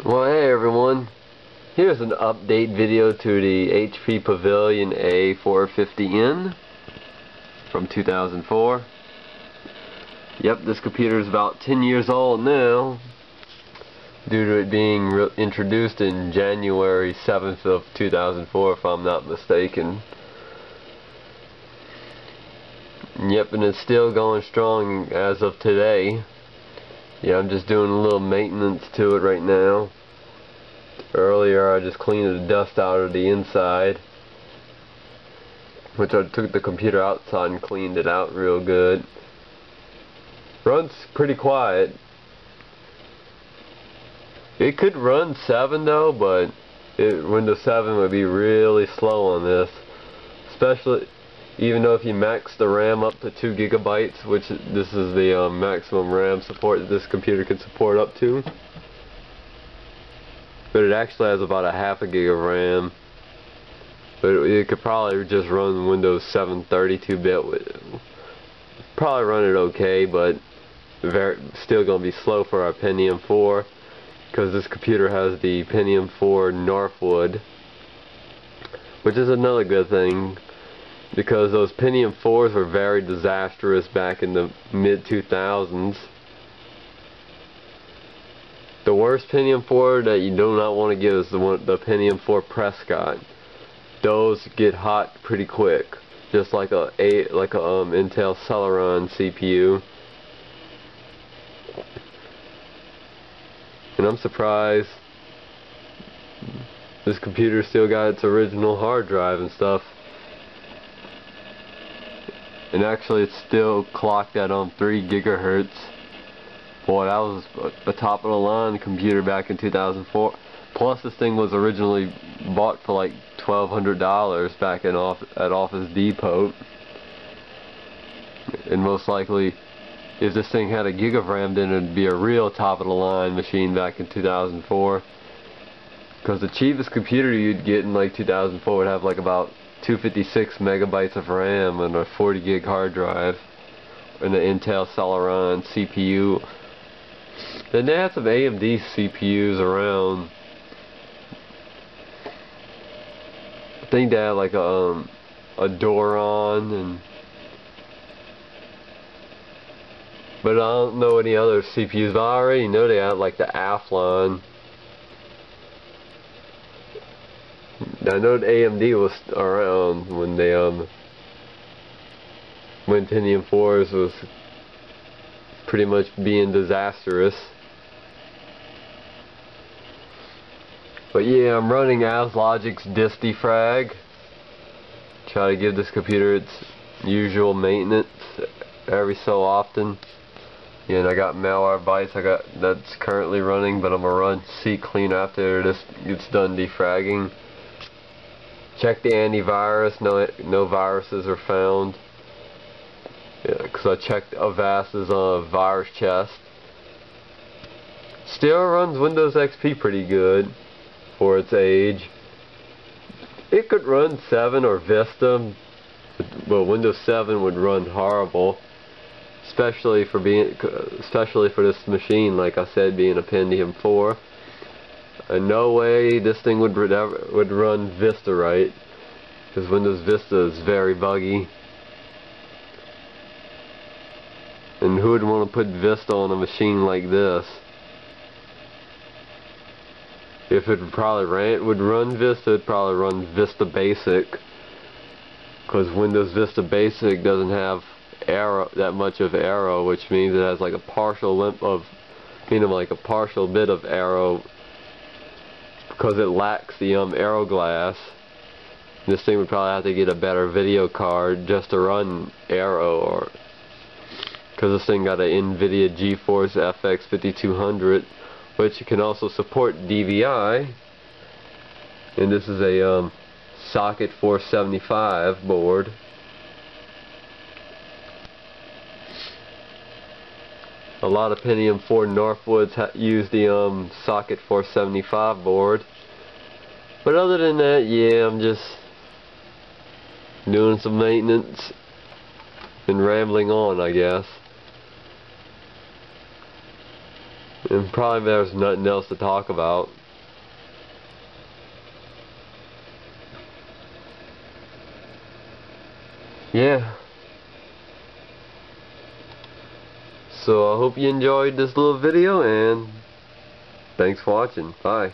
Well, hey everyone, here's an update video to the HP Pavilion a450n from 2004. Yep, this computer is about 10 years old now, due to it being introduced in January 7th of 2004, if I'm not mistaken. Yep, and it's still going strong as of today. Yeah, I'm just doing a little maintenance to it right now. Earlier I just cleaned the dust out of the inside, which I took the computer outside and cleaned it out real good. Runs pretty quiet. It could run 7 though, but Windows 7 would be really slow on this, especially even though if you max the RAM up to 2 gigabytes, which this is the maximum RAM support that this computer can support up to. But it actually has about a half a gig of RAM. But it could probably just run Windows 7 32-bit. Probably run it okay, but still going to be slow for our Pentium 4, because this computer has the Pentium 4 Northwood, which is another good thing, because those Pentium 4s were very disastrous back in the mid-2000s. The worst Pentium 4 that you do not want to get is the Pentium 4 Prescott. Those get hot pretty quick, just like a Intel Celeron CPU. And I'm surprised this computer still got its original hard drive and stuff. And actually it's still clocked at 3 gigahertz. Boy, that was a top of the line computer back in 2004. Plus this thing was originally bought for like $1,200 back at Office Depot. And most likely, if this thing had a gig of RAM, then it'd be a real top of the line machine back in 2004. Because the cheapest computer you'd get in like 2004 would have like about 256 megabytes of RAM and a 40 gig hard drive and the Intel Celeron CPU. Then they had some AMD CPUs around. I think they had like a Doron, but I don't know any other CPUs. But I already know they had like the Athlon. I know that AMD was around when they when Pentium 4s was pretty much being disastrous. But yeah, I'm running AsLogic's disk defrag. Try to give this computer its usual maintenance every so often. Yeah, and I got Malwarebytes that's currently running, but I'm gonna run CClean after this gets done defragging. Check the antivirus, no viruses are found. Yeah, because I checked Avast's virus chest. Still runs Windows XP pretty good for its age. It could run 7 or Vista, but Windows 7 would run horrible, especially for this machine, like I said, being a Pentium 4. And no way this thing would run Vista right, because Windows Vista is very buggy. And who would want to put Vista on a machine like this? If it would run Vista, it'd probably run Vista Basic, because Windows Vista Basic doesn't have that much of arrow, which means it has like a partial bit of arrow, because it lacks the arrow glass. This thing would probably have to get a better video card just to run arrow, or because this thing got an NVIDIA GeForce FX 5200, which can also support DVI. And this is a socket 475 board. A lot of Pentium 4 Northwoods use the socket 475 board. But other than that, yeah, I'm just doing some maintenance and rambling on, I guess. And probably there's nothing else to talk about. Yeah. So I hope you enjoyed this little video, and thanks for watching. Bye.